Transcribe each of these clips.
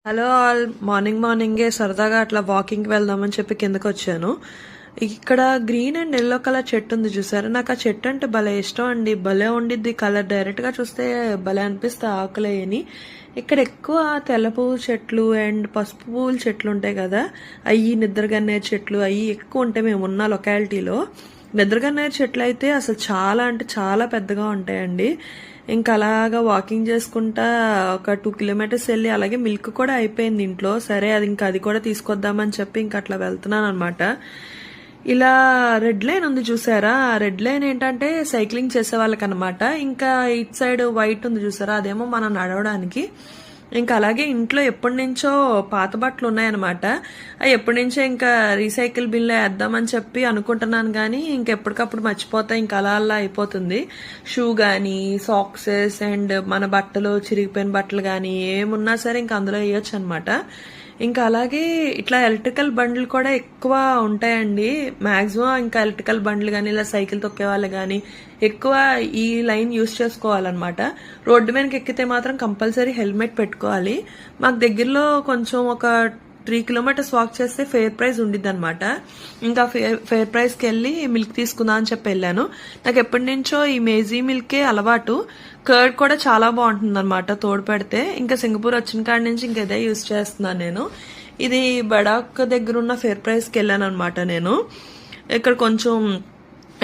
Hello all, మార్నింగే సరదాగా అట్లా వాకింగ్కి వెళ్దామని చెప్పి కిందకు వచ్చాను. ఇక్కడ గ్రీన్ అండ్ ఎల్లో కలర్ చెట్టు ఉంది చూసారా. నాకు ఆ చెట్టు అంటే భలే ఇష్టం అండి. భలే ఉండిద్ది కలర్. డైరెక్ట్ గా చూస్తే భలే అనిపిస్తే ఆకులేని. ఇక్కడ ఎక్కువ తెల్ల పువ్వు చెట్లు అండ్ పసుపు పువ్వుల చెట్లు ఉంటాయి కదా, అవి నిద్రగన్నేరు చెట్లు అవి ఎక్కువ ఉంటాయి మేము ఉన్న లొకాలిటీలో. నిద్రగన్నేరు చెట్లు అయితే అసలు చాలా అంటే చాలా పెద్దగా ఉంటాయండి. ఇంకా అలాగా వాకింగ్ చేసుకుంటా ఒక 2 కిలోమీటర్స్ వెళ్ళి, అలాగే మిల్క్ కూడా అయిపోయింది ఇంట్లో. సరే అది కూడా తీసుకొద్దామని చెప్పి ఇంకా అట్లా వెళ్తున్నాను అనమాట. ఇలా రెడ్ లైన్ ఉంది చూసారా. ఆ రెడ్ లైన్ ఏంటంటే సైక్లింగ్ చేసే వాళ్ళకి అనమాట. ఇంకా ఇట్ సైడ్ వైట్ ఉంది చూసారా, అదేమో మనం నడవడానికి. ఇంకా అలాగే ఇంట్లో ఎప్పటి నుంచో పాత బట్టలు ఉన్నాయన్నమాట. అవి ఎప్పటి నుంచో ఇంకా రీసైకిల్ బిన్లో వేద్దామని చెప్పి అనుకుంటున్నాను, కానీ ఇంకెప్పటికప్పుడు మర్చిపోతా. ఇంకా అలా అయిపోతుంది. షూ కానీ, సాక్సెస్ అండ్ మన బట్టలు, చిరిగిపోయిన బట్టలు కానీ ఏమున్నా సరే ఇంకా అందులో వేయొచ్చు అనమాట. ఇంకా అలాగే ఇట్లా ఎలక్ట్రికల్ బండ్లు కూడా ఎక్కువ ఉంటాయండి. మాక్సిమం ఇంకా ఎలక్ట్రికల్ బండ్లు కానీ ఇలా సైకిల్ తొక్కే వాళ్ళు కానీ ఎక్కువ ఈ లైన్ యూజ్ చేసుకోవాలన్నమాట. రోడ్డు మీదకి ఎక్కితే మాత్రం కంపల్సరీ హెల్మెట్ పెట్టుకోవాలి. మాకు దగ్గరలో కొంచెం ఒక 3 కిలోమీటర్స్ వాక్ చేస్తే ఫెయిర్ ప్రైస్ ఉండిద్ది అనమాట. ఇంకా ఫెయిర్ ప్రైస్కి వెళ్ళి మిల్క్ తీసుకుందా అని చెప్పి వెళ్ళాను. నాకు ఎప్పటి నుంచో ఈ మేజీ మిల్కే అలవాటు. కర్డ్ కూడా చాలా బాగుంటుంది అనమాట తోడు పెడితే. ఇంకా సింగపూర్ వచ్చిన కాడి నుంచి ఇంకా ఇదే యూజ్ చేస్తున్నాను నేను. ఇది బడాక్ దగ్గర ఉన్న ఫెయిర్ ప్రైస్కి వెళ్ళాను అనమాట నేను. ఇక్కడ కొంచెం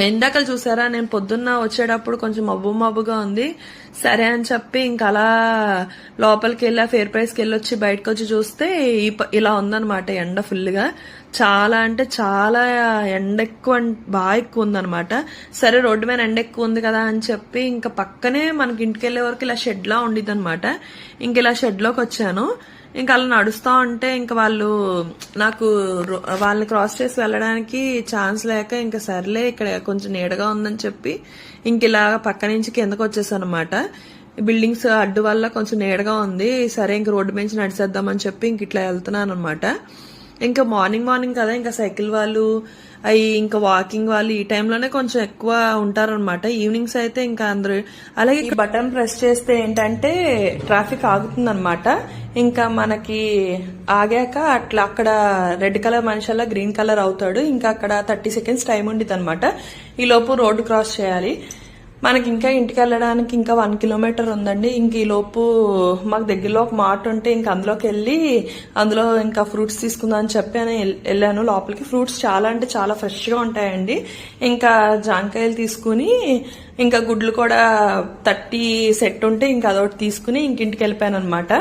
ఎండాకలు చూసారా, నేను పొద్దున్న వచ్చేటప్పుడు కొంచెం మబ్బుగా ఉంది. సరే అని చెప్పి ఇంకా అలా లోపలికి వెళ్ళి ఫెయిర్ ప్రైస్కి వెళ్ళొచ్చి బయటకు వచ్చి చూస్తే ఇలా ఉందనమాట ఎండ ఫుల్గా. చాలా అంటే చాలా ఎండ బాగా ఎక్కువ ఉందనమాట. సరే రోడ్డు మీద ఎండ ఎక్కువ ఉంది కదా అని చెప్పి ఇంకా పక్కనే మనకి ఇంటికి వెళ్ళే వరకు ఇలా షెడ్ లా ఉండిద్ది అనమాట. ఇంక ఇలా షెడ్ లోకి వచ్చాను. ఇంకా అలా నడుస్తా ఉంటే ఇంకా వాళ్ళని క్రాస్ చేసి వెళ్ళడానికి ఛాన్స్ లేక ఇంకా సర్లే ఇక్కడ కొంచెం నీడగా ఉందని చెప్పి ఇంక ఇలా పక్క నుంచి కిందకు వచ్చేసాను అనమాట. బిల్డింగ్స్ అడ్డు వల్ల కొంచెం నీడగా ఉంది. సరే ఇంక రోడ్డు మీద నడిచేద్దామని చెప్పి ఇంక ఇట్లా వెళ్తున్నాను అనమాట. ఇంకా మార్నింగ్ కదా, ఇంకా సైకిల్ వాళ్ళు ఇంకా వాకింగ్ వాళ్ళు ఈ టైంలోనే కొంచెం ఎక్కువ ఉంటారనమాట. ఈవినింగ్స్ అయితే ఇంకా అందరూ అలాగే ఈ బటన్ ప్రెస్ చేస్తే ఏంటంటే ట్రాఫిక్ ఆగుతుంది అనమాట. ఇంకా మనకి ఆగాక అట్లా అక్కడ రెడ్ కలర్ మనిషిలా గ్రీన్ కలర్ అవుతాడు. ఇంకా అక్కడ 30 సెకండ్స్ టైం ఉండిద్ది అనమాట. ఈ లోపు రోడ్డు క్రాస్ చేయాలి. మనకి ఇంకా ఇంటికి వెళ్ళడానికి ఇంకా 1 కిలోమీటర్ ఉందండి. ఇంక ఈ లోపు మాకు దగ్గరలో ఒక మార్ట్ ఉంటే ఇంకా అందులోకి వెళ్ళి అందులో ఇంకా ఫ్రూట్స్ తీసుకుందాం అని చెప్పి వెళ్ళాను లోపలికి. ఫ్రూట్స్ చాలా అంటే చాలా ఫ్రెష్గా ఉంటాయండి. ఇంకా జాంకాయలు తీసుకుని ఇంకా గుడ్లు కూడా 30 సెట్ ఉంటే ఇంకా అదొకటి తీసుకుని ఇంటికి వెళ్ళిపోయాను అనమాట.